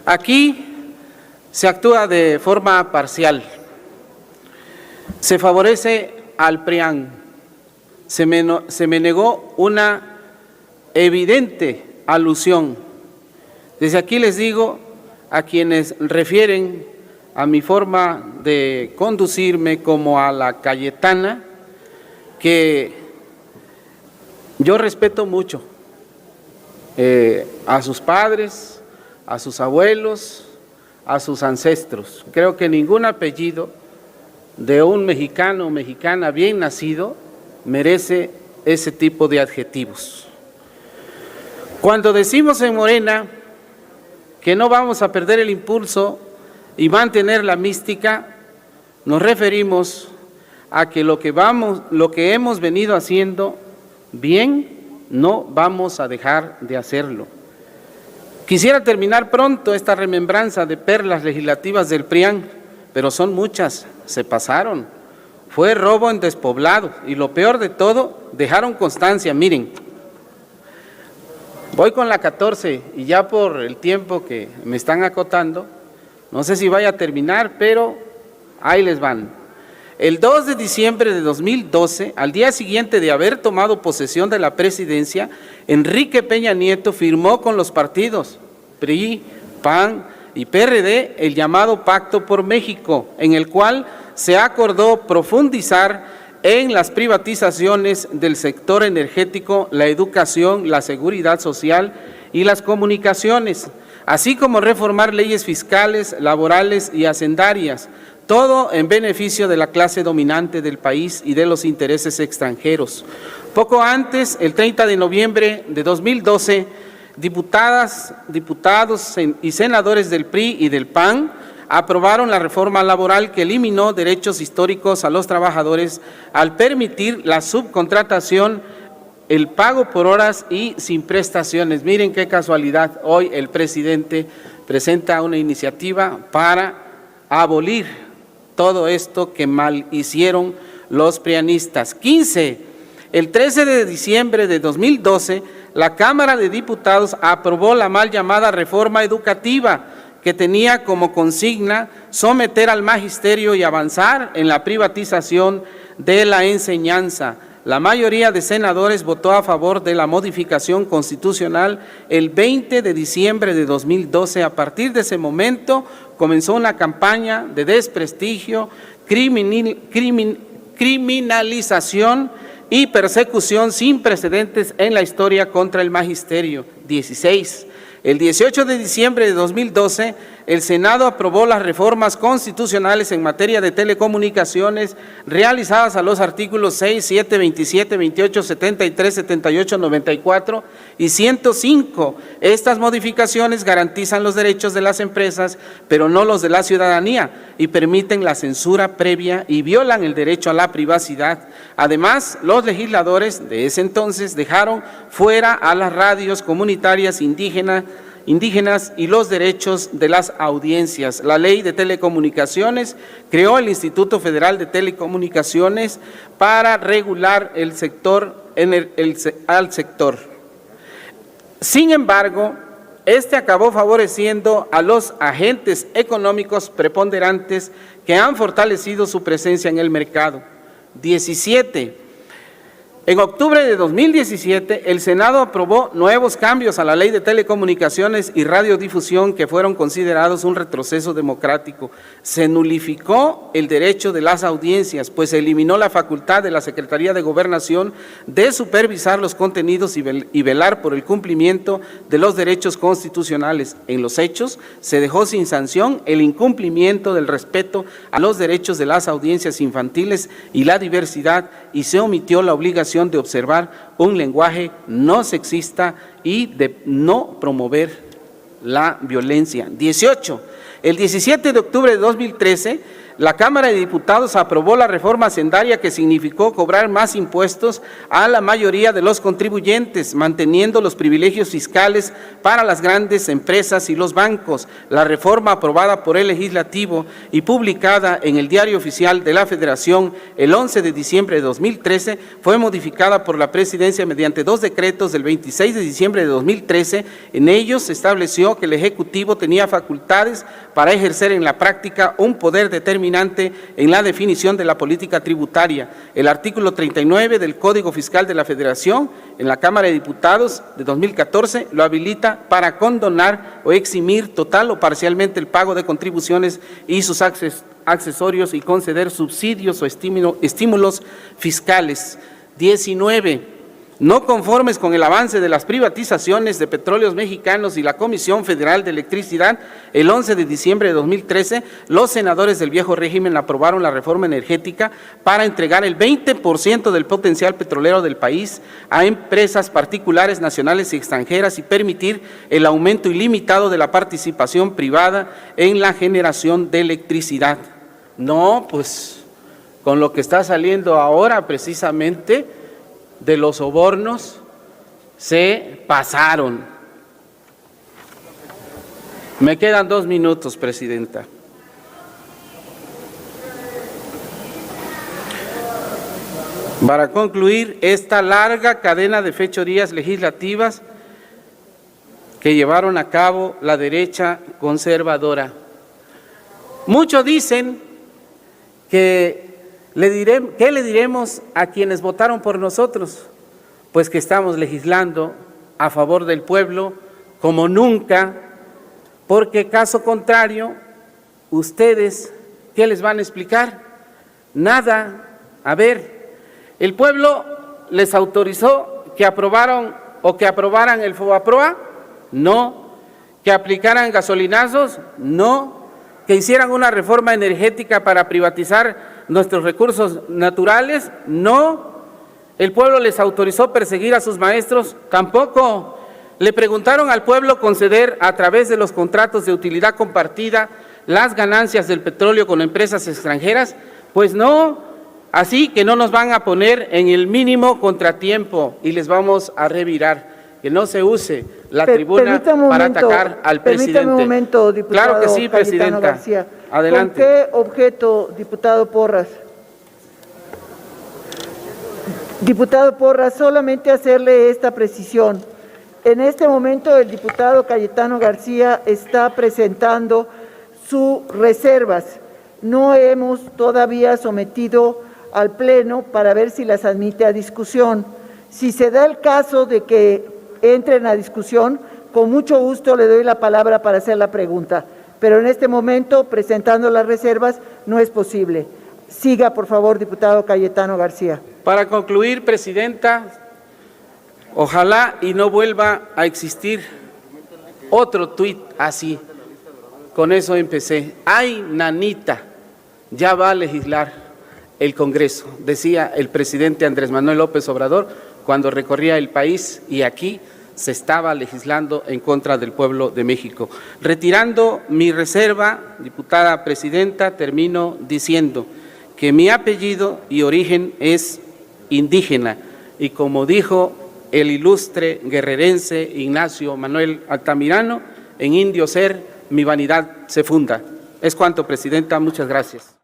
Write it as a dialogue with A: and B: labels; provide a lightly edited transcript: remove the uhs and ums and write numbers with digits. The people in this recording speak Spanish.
A: Aquí se actúa de forma parcial. Se favorece al PRIAN. Se me negó una evidente alusión. Desde aquí les digo a quienes refieren a mi forma de conducirme como a la Cayetana, que yo respeto mucho a sus padres, a sus abuelos, a sus ancestros. Creo que ningún apellido de un mexicano o mexicana bien nacido merece ese tipo de adjetivos. Cuando decimos en Morena que no vamos a perder el impulso y mantener la mística, nos referimos a que lo que hemos venido haciendo bien, no vamos a dejar de hacerlo. Quisiera terminar pronto esta remembranza de perlas legislativas del PRIAN, pero son muchas, se pasaron. Fue robo en despoblado y lo peor de todo, dejaron constancia. Miren, voy con la 14 y ya por el tiempo que me están acotando, no sé si vaya a terminar, pero ahí les van. El 2 de diciembre de 2012, al día siguiente de haber tomado posesión de la presidencia, Enrique Peña Nieto firmó con los partidos PRI, PAN y PRD el llamado Pacto por México, en el cual se acordó profundizar en las privatizaciones del sector energético, la educación, la seguridad social y las comunicaciones, así como reformar leyes fiscales, laborales y hacendarias, todo en beneficio de la clase dominante del país y de los intereses extranjeros. Poco antes, el 30 de noviembre de 2012, diputados y senadores del PRI y del PAN aprobaron la reforma laboral que eliminó derechos históricos a los trabajadores al permitir la subcontratación, el pago por horas y sin prestaciones. Miren qué casualidad, hoy el presidente presenta una iniciativa para abolir todo esto que mal hicieron los prianistas. 15. El 13 de diciembre de 2012, la Cámara de Diputados aprobó la mal llamada reforma educativa, que tenía como consigna someter al magisterio y avanzar en la privatización de la enseñanza. La mayoría de senadores votó a favor de la modificación constitucional el 20 de diciembre de 2012. A partir de ese momento comenzó una campaña de desprestigio, criminalización y persecución sin precedentes en la historia contra el magisterio. 16. El 18 de diciembre de 2012, el Senado aprobó las reformas constitucionales en materia de telecomunicaciones realizadas a los artículos 6, 7, 27, 28, 73, 78, 94 y 105. Estas modificaciones garantizan los derechos de las empresas, pero no los de la ciudadanía, y permiten la censura previa y violan el derecho a la privacidad. Además, los legisladores de ese entonces dejaron fuera a las radios comunitarias indígenas y los derechos de las audiencias. La Ley de Telecomunicaciones creó el Instituto Federal de Telecomunicaciones para regular el sector al sector. Sin embargo, este acabó favoreciendo a los agentes económicos preponderantes que han fortalecido su presencia en el mercado. 17. En octubre de 2017, el Senado aprobó nuevos cambios a la Ley de Telecomunicaciones y Radiodifusión que fueron considerados un retroceso democrático. Se nulificó el derecho de las audiencias, pues se eliminó la facultad de la Secretaría de Gobernación de supervisar los contenidos y velar por el cumplimiento de los derechos constitucionales. En los hechos, se dejó sin sanción el incumplimiento del respeto a los derechos de las audiencias infantiles y la diversidad, y se omitió la obligación de observar un lenguaje no sexista y de no promover la violencia. 18. El 17 de octubre de 2013, La Cámara de Diputados aprobó la reforma hacendaria que significó cobrar más impuestos a la mayoría de los contribuyentes, manteniendo los privilegios fiscales para las grandes empresas y los bancos. La reforma aprobada por el Legislativo y publicada en el Diario Oficial de la Federación el 11 de diciembre de 2013 fue modificada por la Presidencia mediante 2 decretos del 26 de diciembre de 2013. En ellos se estableció que el Ejecutivo tenía facultades para ejercer en la práctica un poder determinante en la definición de la política tributaria. El artículo 39 del Código Fiscal de la Federación en la Cámara de Diputados de 2014 lo habilita para condonar o eximir total o parcialmente el pago de contribuciones y sus accesorios y conceder subsidios o estímulos fiscales. 19. No conformes con el avance de las privatizaciones de Petróleos Mexicanos y la Comisión Federal de Electricidad, el 11 de diciembre de 2013, los senadores del viejo régimen aprobaron la reforma energética para entregar el 20% del potencial petrolero del país a empresas particulares, nacionales y extranjeras y permitir el aumento ilimitado de la participación privada en la generación de electricidad. No, pues con lo que está saliendo ahora precisamente de los sobornos se pasaron. Me quedan 2 minutos, Presidenta. Para concluir esta larga cadena de fechorías legislativas que llevaron a cabo la derecha conservadora. Muchos dicen ¿qué le diremos a quienes votaron por nosotros? Pues que estamos legislando a favor del pueblo como nunca, porque caso contrario, ustedes, ¿qué les van a explicar? Nada. A ver, ¿el pueblo les autorizó que aprobaran el FOBAPROA? No. ¿Que aplicaran gasolinazos? No. ¿Que hicieran una reforma energética para privatizar nuestros recursos naturales? No. ¿El pueblo les autorizó perseguir a sus maestros? Tampoco. ¿Le preguntaron al pueblo conceder a través de los contratos de utilidad compartida las ganancias del petróleo con empresas extranjeras? Pues no. Así que no nos van a poner en el mínimo contratiempo y les vamos a revirar. Que no se use la tribuna para atacar al presidente.
B: Permítame un momento, diputado.
A: Claro que sí, Presidenta.
B: García.
A: Adelante.
B: ¿Con qué objeto, diputado Porras? Diputado Porras, solamente hacerle esta precisión. En este momento el diputado Cayetano García está presentando sus reservas. No hemos todavía sometido al Pleno para ver si las admite a discusión. Si se da el caso de que entren a discusión, con mucho gusto le doy la palabra para hacer la pregunta. Pero en este momento, presentando las reservas, no es posible. Siga, por favor, diputado Cayetano García.
A: Para concluir, Presidenta, ojalá y no vuelva a existir otro tuit así. Con eso empecé. ¡Ay, nanita! Ya va a legislar el Congreso, decía el presidente Andrés Manuel López Obrador cuando recorría el país y aquí se estaba legislando en contra del pueblo de México. Retirando mi reserva, diputada presidenta, termino diciendo que mi apellido y origen es indígena y como dijo el ilustre guerrerense Ignacio Manuel Altamirano, en indio ser mi vanidad se funda. Es cuanto, Presidenta, muchas gracias.